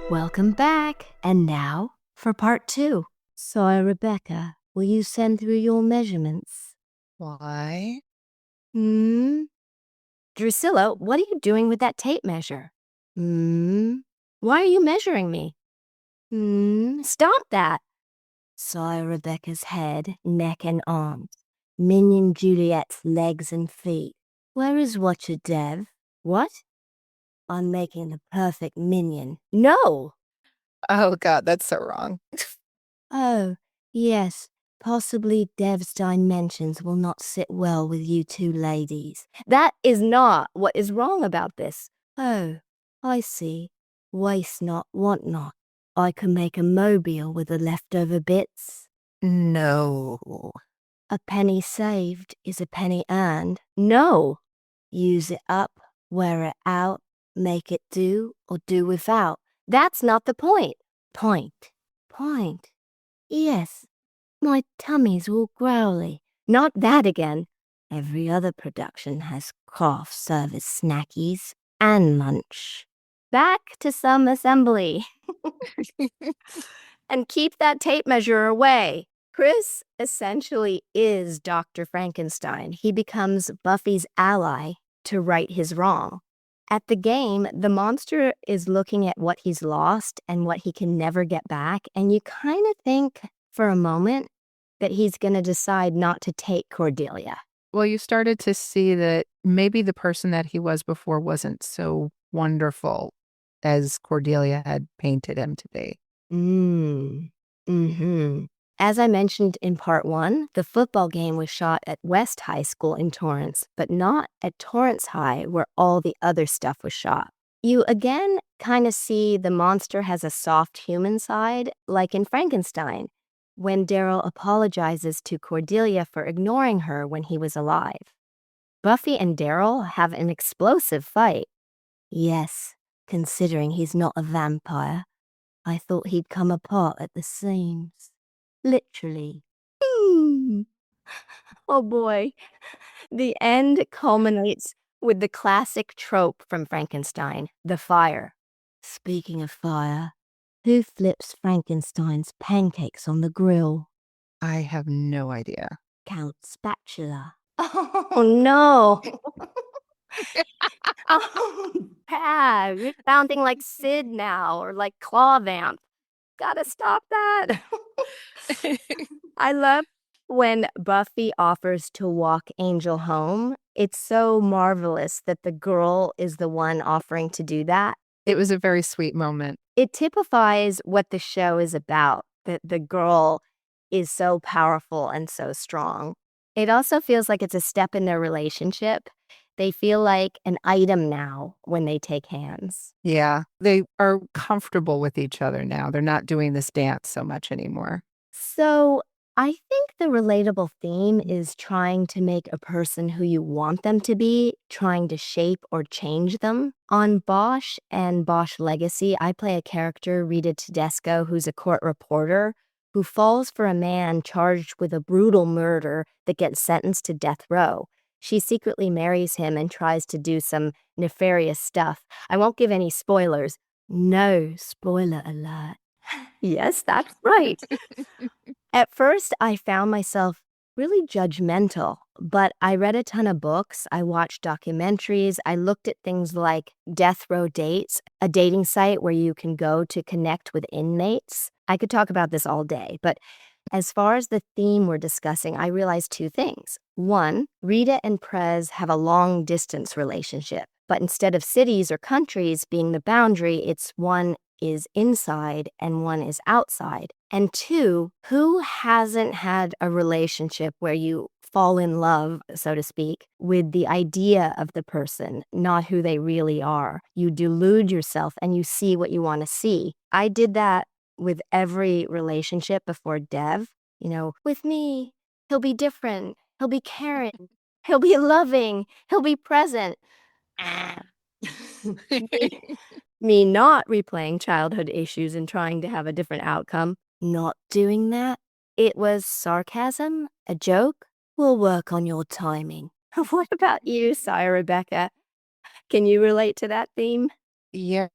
Welcome back. And now for part 2. Sire Rebecca, will you send through your measurements? Why? Drusilla, what are you doing with that tape measure? Why are you measuring me? Stop that. Sire Rebecca's head, neck, and arms. Minion Juliet's legs and feet. Where is Watcher Dev? What? I'm making the perfect minion. No! Oh God, that's so wrong. Oh, yes. Possibly Dev's dimensions will not sit well with you two ladies. That is not what is wrong about this. Oh, I see. Waste not, want not. I can make a mobile with the leftover bits. No. A penny saved is a penny earned. No. Use it up, wear it out, make it do or do without. That's not the point. Point. Yes, my tummy's all growly. Not that again. Every other production has craft service snackies and lunch. Back to some assembly. And keep that tape measure away. Chris essentially is Dr. Frankenstein. He becomes Buffy's ally to right his wrong. At the game, the monster is looking at what he's lost and what he can never get back, and you kind of think for a moment that he's going to decide not to take Cordelia. Well, you started to see that maybe the person that he was before wasn't so wonderful as Cordelia had painted him to be. As I mentioned in part 1, the football game was shot at West High School in Torrance, but not at Torrance High where all the other stuff was shot. You again kind of see the monster has a soft human side, like in Frankenstein, when Daryl apologizes to Cordelia for ignoring her when he was alive. Buffy and Daryl have an explosive fight. Yes, considering he's not a vampire. I thought he'd come apart at the seams. Literally. Oh boy. The end culminates with the classic trope from Frankenstein, the fire. Speaking of fire, who flips Frankenstein's pancakes on the grill? I have no idea. Count Spatula. Oh no. Oh, bad. You're sounding like Sid now or like Clawvamp. Gotta stop that. I love when Buffy offers to walk Angel home. It's so marvelous that the girl is the one offering to do that. It was a very sweet moment. It typifies what the show is about, that the girl is so powerful and so strong. It also feels like it's a step in their relationship. They feel like an item now when they take hands. Yeah, they are comfortable with each other now. They're not doing this dance so much anymore. So I think the relatable theme is trying to make a person who you want them to be, trying to shape or change them. On Bosch and Bosch Legacy, I play a character, Rita Tedesco, who's a court reporter who falls for a man charged with a brutal murder that gets sentenced to death row. She secretly marries him and tries to do some nefarious stuff. I won't give any spoilers. No spoiler alert. Yes, that's right. At first, I found myself really judgmental, but I read a ton of books, I watched documentaries, I looked at things like Death Row Dates, a dating site where you can go to connect with inmates. I could talk about this all day, but as far as the theme we're discussing, I realized 2 things. One, Rita and Prez have a long-distance relationship, but instead of cities or countries being the boundary, it's one is inside and one is outside. And 2, who hasn't had a relationship where you fall in love, so to speak, with the idea of the person, not who they really are? You delude yourself and you see what you want to see. I did that with every relationship before Dev. With me, he'll be different, he'll be caring, he'll be loving, he'll be present. Me not replaying childhood issues and trying to have a different outcome. Not doing that. It was sarcasm, a joke. We'll work on your timing. What about you, Sire Rebecca? Can you relate to that theme? Yeah,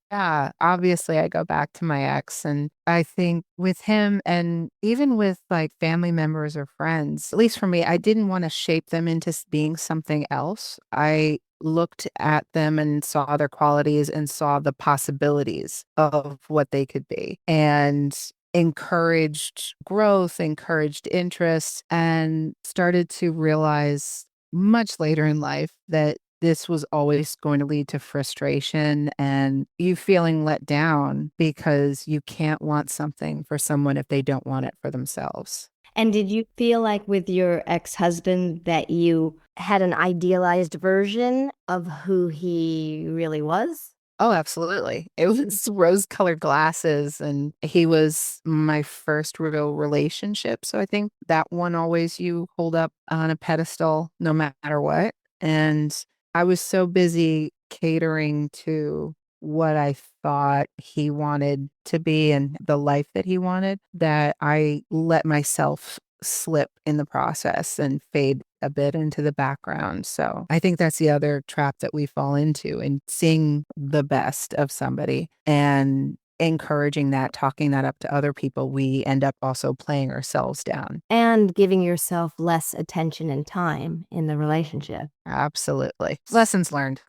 obviously I go back to my ex, and I think with him and even with like family members or friends, at least for me, I didn't want to shape them into being something else. I looked at them and saw their qualities and saw the possibilities of what they could be and encouraged growth, encouraged interest, and started to realize much later in life that this was always going to lead to frustration and you feeling let down because you can't want something for someone if they don't want it for themselves. And did you feel like with your ex-husband that you had an idealized version of who he really was? Oh, absolutely. It was rose-colored glasses, and he was my first real relationship, so I think that one always you hold up on a pedestal no matter what, and I was so busy catering to what I thought he wanted to be and the life that he wanted that I let myself slip in the process and fade a bit into the background. So I think that's the other trap that we fall into in seeing the best of somebody and encouraging that, talking that up to other people. We end up also playing ourselves down. And giving yourself less attention and time in the relationship. Absolutely. Lessons learned.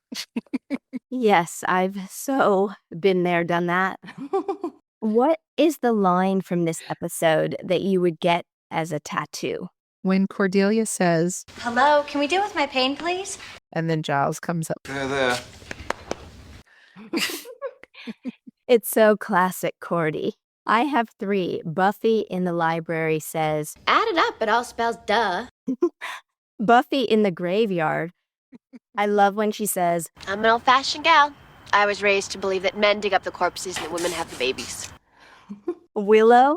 Yes, I've so been there, done that. What is the line from this episode that you would get as a tattoo? When Cordelia says, Hello, can we deal with my pain, please? and then Giles comes up. There. It's so classic Cordy. I have 3. Buffy in the library says, Add it up, it all spells duh. Buffy in the graveyard. I love when she says, I'm an old-fashioned gal. I was raised to believe that men dig up the corpses and that women have the babies. Willow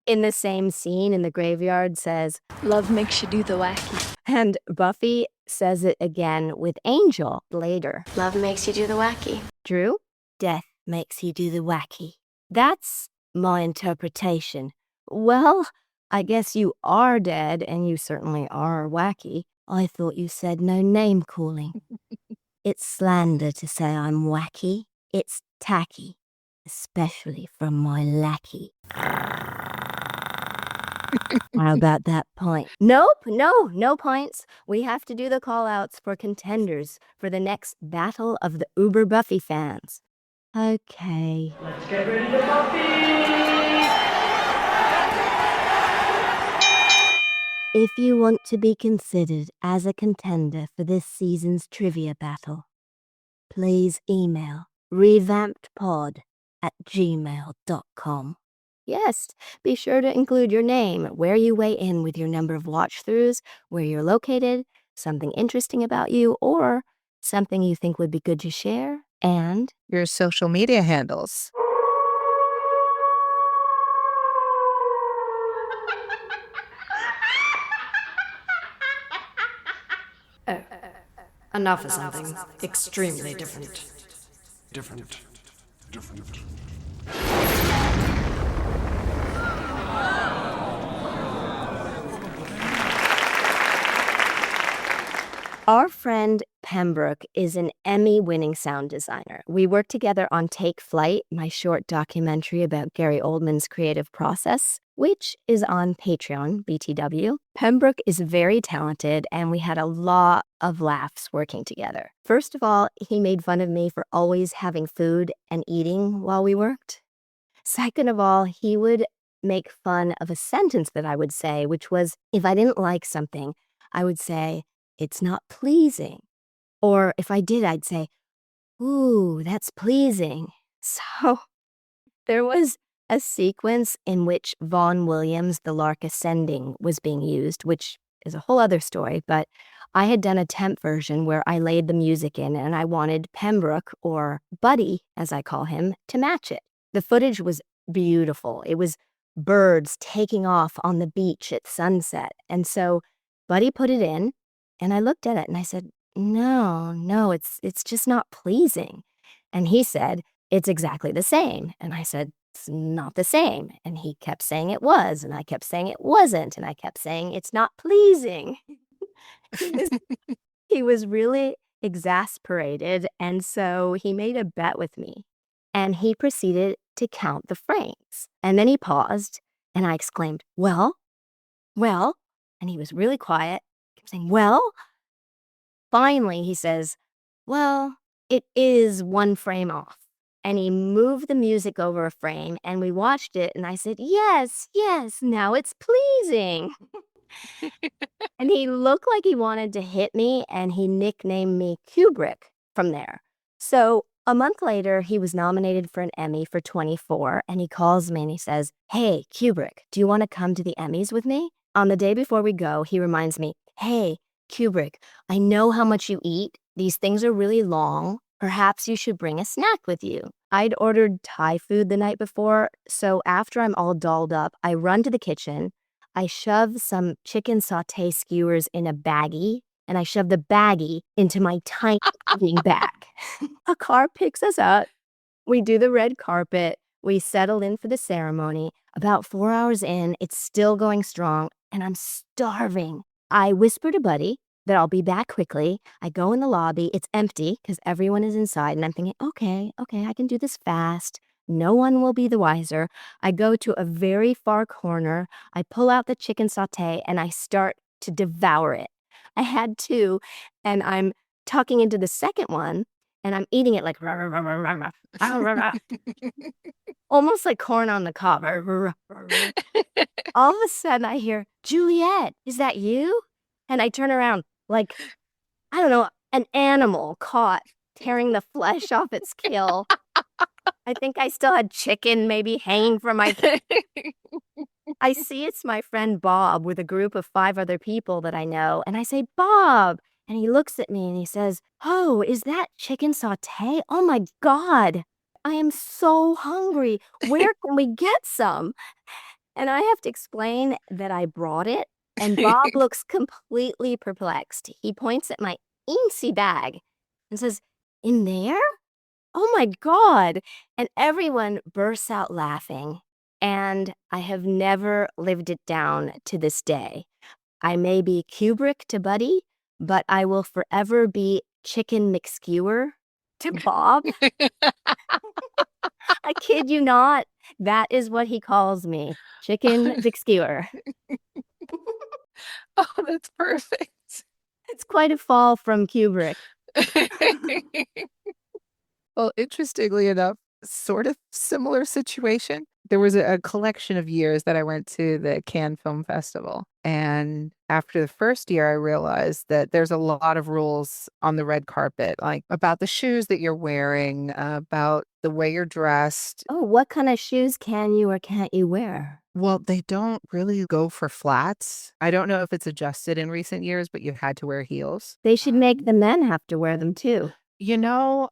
in the same scene in the graveyard says, Love makes you do the wacky. and Buffy says it again with Angel later. Love makes you do the wacky. Drew, death makes you do the wacky. That's my interpretation. Well, I guess you are dead and you certainly are wacky. I thought you said no name calling. It's slander to say I'm wacky. It's tacky, especially from my lackey. How about that point? Nope, no points. We have to do the call-outs for contenders for the next battle of the Uber Buffy fans. Okay. Let's get ready to Buffy! If you want to be considered as a contender for this season's trivia battle, please email revampedpod@gmail.com. Yes, be sure to include your name, where you weigh in with your number of watch-throughs, where you're located, something interesting about you, or something you think would be good to share, and Your social media handles. Enough of something extremely different. Different. Our friend Pembroke is an Emmy-winning sound designer. We worked together on Take Flight, my short documentary about Gary Oldman's creative process, which is on Patreon, BTW. Pembroke is very talented, and we had a lot of laughs working together. First of all, he made fun of me for always having food and eating while we worked. Second of all, he would make fun of a sentence that I would say, which was, if I didn't like something, I would say, it's not pleasing. Or if I did, I'd say, ooh, that's pleasing. So there was a sequence in which Vaughan Williams' The Lark Ascending was being used, which is a whole other story, but I had done a temp version where I laid the music in and I wanted Pembroke, or Buddy, as I call him, to match it. The footage was beautiful. It was birds taking off on the beach at sunset. And so Buddy put it in, and I looked at it and I said, no, it's just not pleasing. And he said, it's exactly the same. And I said, it's not the same. And he kept saying it was, and I kept saying it wasn't, and I kept saying it's not pleasing. He was really exasperated, and so he made a bet with me. And he proceeded to count the frames. And then he paused, and I exclaimed, well? And he was really quiet, kept saying, well? Finally, he says, well, it is one frame off. And he moved the music over a frame, and we watched it, and I said, yes, now it's pleasing. And he looked like he wanted to hit me, and he nicknamed me Kubrick from there. So a month later, he was nominated for an Emmy for 24, and he calls me and he says, hey, Kubrick, do you want to come to the Emmys with me? On the day before we go, he reminds me, hey, Kubrick, I know how much you eat. These things are really long. Perhaps you should bring a snack with you. I'd ordered Thai food the night before, so after I'm all dolled up, I run to the kitchen. I shove some chicken sauté skewers in a baggie, and I shove the baggie into my tiny eating bag. A car picks us up. We do the red carpet. We settle in for the ceremony. About 4 hours in, it's still going strong, and I'm starving. I whisper to Buddy that I'll be back quickly. I go in the lobby. It's empty because everyone is inside, and I'm thinking, okay, I can do this fast. No one will be the wiser. I go to a very far corner. I pull out the chicken sauté, and I start to devour it. I had two, and I'm tucking into the second one, and I'm eating it like rah, rah, rah, rah, rah, rah, rah, rah, rah. Almost like corn on the cob. Rah, rah, rah, rah. All of a sudden, I hear, Juliet, is that you? And I turn around like, I don't know, an animal caught tearing the flesh off its kill. I think I still had chicken maybe hanging from my... I see it's my friend Bob with a group of 5 other people that I know. And I say, Bob. And he looks at me and he says, oh, is that chicken sauté? Oh my God. I am so hungry. Where can we get some? And I have to explain that I brought it. And Bob looks completely perplexed. He points at my incy bag and says, in there? Oh my God. And everyone bursts out laughing. And I have never lived it down to this day. I may be Kubrick to Buddy, but I will forever be Chicken McSkewer to Bob. I kid you not. That is what he calls me. Chicken McSkewer. Oh, that's perfect. It's quite a fall from Kubrick. Well, interestingly enough, sort of similar situation. There was a collection of years that I went to the Cannes Film Festival. And after the first year, I realized that there's a lot of rules on the red carpet, like about the shoes that you're wearing, about the way you're dressed. Oh, what kind of shoes can you or can't you wear? Well, they don't really go for flats. I don't know if it's adjusted in recent years, but you had to wear heels. They should make the men have to wear them too. You know,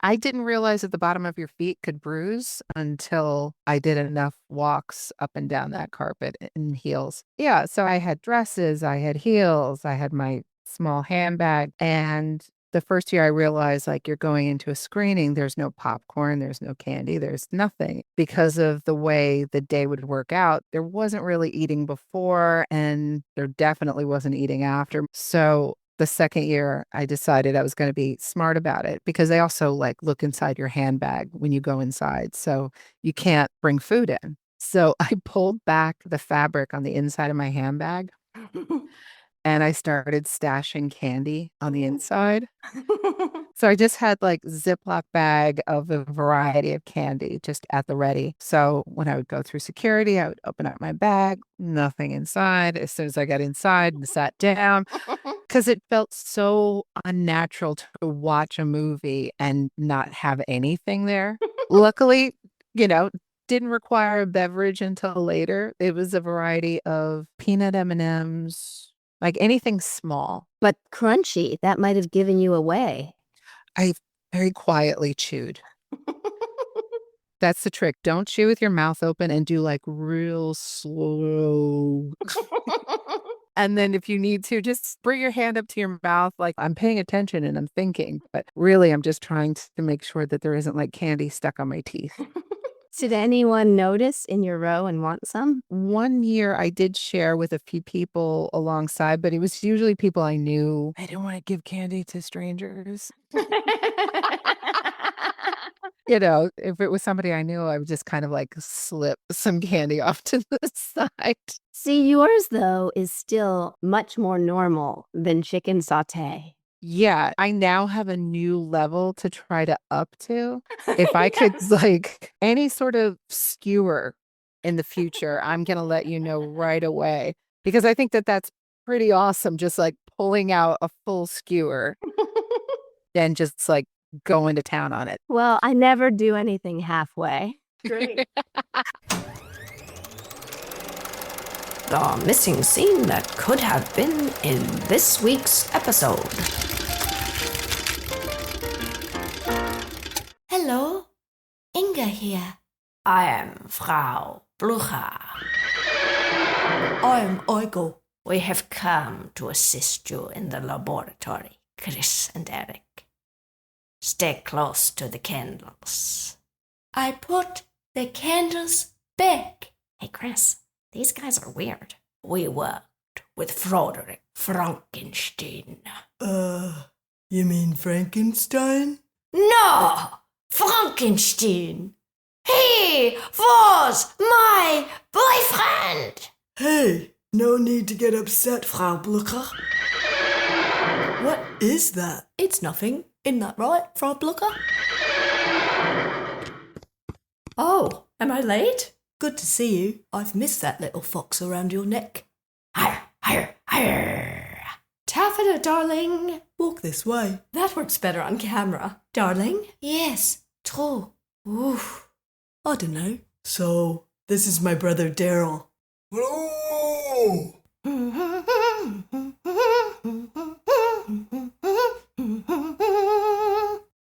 I didn't realize that the bottom of your feet could bruise until I did enough walks up and down that carpet in heels. Yeah, so I had dresses, I had heels, I had my small handbag. And the first year I realized, like, you're going into a screening, there's no popcorn, there's no candy, there's nothing. Because of the way the day would work out, there wasn't really eating before, and there definitely wasn't eating after. So the second year, I decided I was going to be smart about it, because they also like look inside your handbag when you go inside. So you can't bring food in. So I pulled back the fabric on the inside of my handbag and I started stashing candy on the inside. So I just had like Ziploc bag of a variety of candy just at the ready. So when I would go through security, I would open up my bag, nothing inside. As soon as I got inside and sat down, because it felt so unnatural to watch a movie and not have anything there. Luckily, didn't require a beverage until later. It was a variety of peanut M&Ms, like anything small. But crunchy, that might have given you away. I very quietly chewed. That's the trick. Don't chew with your mouth open and do like real slow. And then if you need to, just bring your hand up to your mouth like I'm paying attention and I'm thinking. But really, I'm just trying to make sure that there isn't like candy stuck on my teeth. Did anyone notice in your row and want some? One year I did share with a few people alongside, but it was usually people I knew. I didn't want to give candy to strangers. You know, if it was somebody I knew, I would just kind of like slip some candy off to the side. See, yours, though, is still much more normal than chicken sauté. Yeah, I now have a new level to try to up to. If I could, like, any sort of skewer in the future, I'm going to let you know right away because I think that that's pretty awesome. Just like pulling out a full skewer and just like going to town on it. Well, I never do anything halfway. Great. The missing scene that could have been in this week's episode. Hello, Inga here. I am Frau Blucher. I am Igor. We have come to assist you in the laboratory, Chris and Eric. Stay close to the candles. I put the candles back. Hey, Chris, these guys are weird. We worked with Frederick Frankenstein. You mean Frankenstein? No! Frankenstein! He was my boyfriend! Hey, no need to get upset, Frau Blucher. What is that? It's nothing. Isn't that right, Frau Blucher? Oh, am I late? Good to see you. I've missed that little fox around your neck. Higher, higher, higher! Taffeta, darling. Walk this way. That works better on camera. Darling? Yes, True. Oof. I don't know. So, this is my brother Daryl. Hello!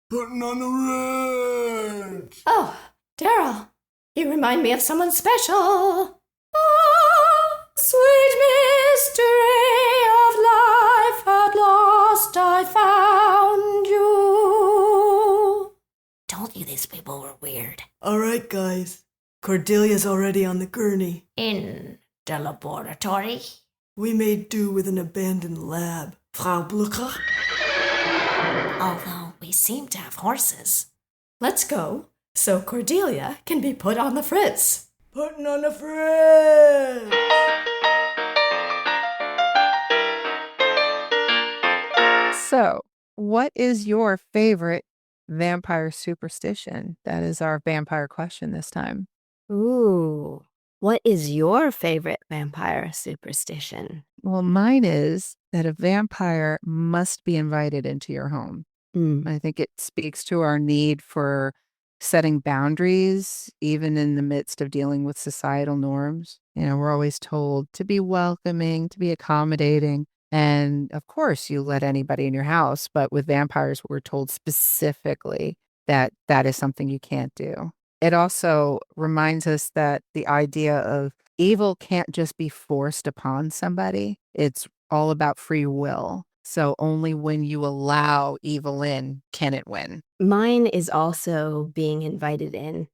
Putting on the red. Oh, Daryl, you remind me of someone special. Ah, sweet mystery of life, at last I found you. Told you these people were weird. Alright, guys. Cordelia's already on the gurney. In the laboratory? We made do with an abandoned lab. Frau Blucher? Although we seem to have horses. Let's go, so Cordelia can be put on the fritz. Putting on the fridge! So, what is your favorite vampire superstition? That is our vampire question this time. Ooh. What is your favorite vampire superstition? Well, mine is that a vampire must be invited into your home. I think it speaks to our need for setting boundaries, even in the midst of dealing with societal norms. You know, we're always told to be welcoming, to be accommodating. And of course, you let anybody in your house. But with vampires, we're told specifically that that is something you can't do. It also reminds us that the idea of evil can't just be forced upon somebody. It's all about free will. So only when you allow evil in can it win. Mine is also being invited in.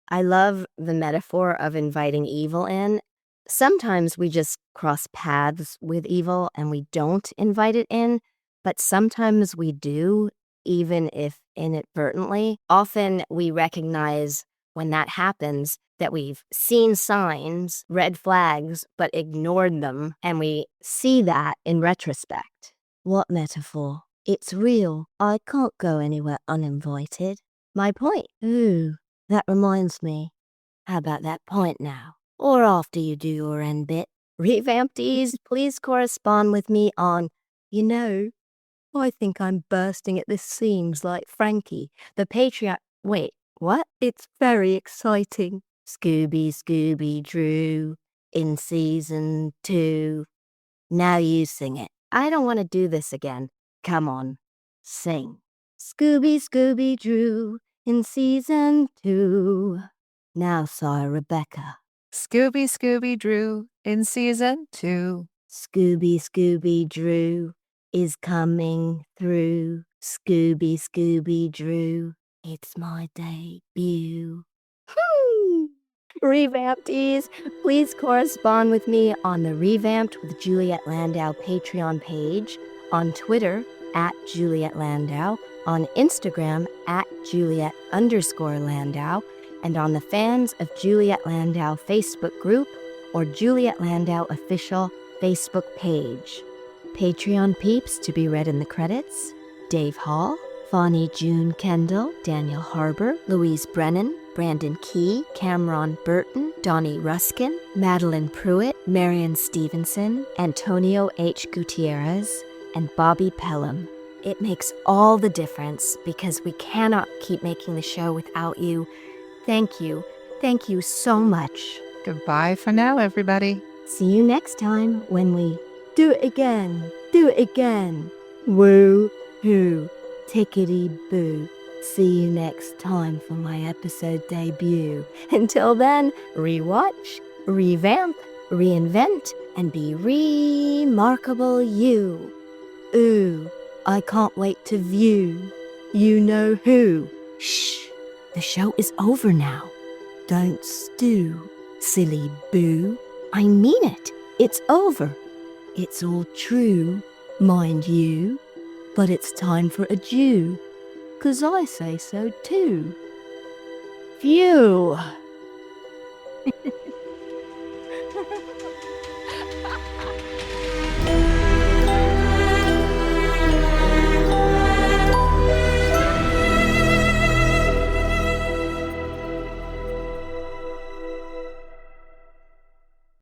I love the metaphor of inviting evil in. Sometimes we just cross paths with evil and we don't invite it in, but sometimes we do, even if inadvertently. Often we recognize when that happens that we've seen signs, red flags, but ignored them, and we see that in retrospect. What metaphor? It's real. I can't go anywhere uninvited. My point. Ooh, that reminds me. How about that point now? Or after you do your end bit. Revamptees, please correspond with me on, I think I'm bursting at the seams like Frankie, the patriarch. Wait, what? It's very exciting. Scooby Dru in season 2. Now you sing it. I don't want to do this again. Come on, sing. Scooby Dru in season 2. Now, Sire Rebecca. Scooby Dru in season 2. Scooby Dru is coming through. Scooby Dru, it's my debut. Revamptees, please correspond with me on the Revamped with Juliet Landau Patreon page, on Twitter @Juliet Landau, on Instagram @Juliet_Landau, and on the Fans of Juliet Landau Facebook group or Juliet Landau official Facebook page. Patreon peeps to be read in the credits: Dave Hall, Fawny June Kendall, Daniel Harbour, Louise Brennan, Brandon Key, Cameron Burton, Donnie Ruskin, Madeline Pruitt, Marion Stevenson, Antonio H. Gutierrez, and Bobby Pelham. It makes all the difference because we cannot keep making the show without you. Thank you. Thank you so much. Goodbye for now, everybody. See you next time when we do it again. Do it again. Woo hoo. Tickety boo. See you next time for my episode debut. Until then, rewatch, revamp, reinvent, and be remarkable you. Ooh, I can't wait to view. You know who. Shh, the show is over now. Don't stew, silly boo. I mean it. It's over. It's all true, mind you. But it's time for a Jew, 'cause I say so too. Phew!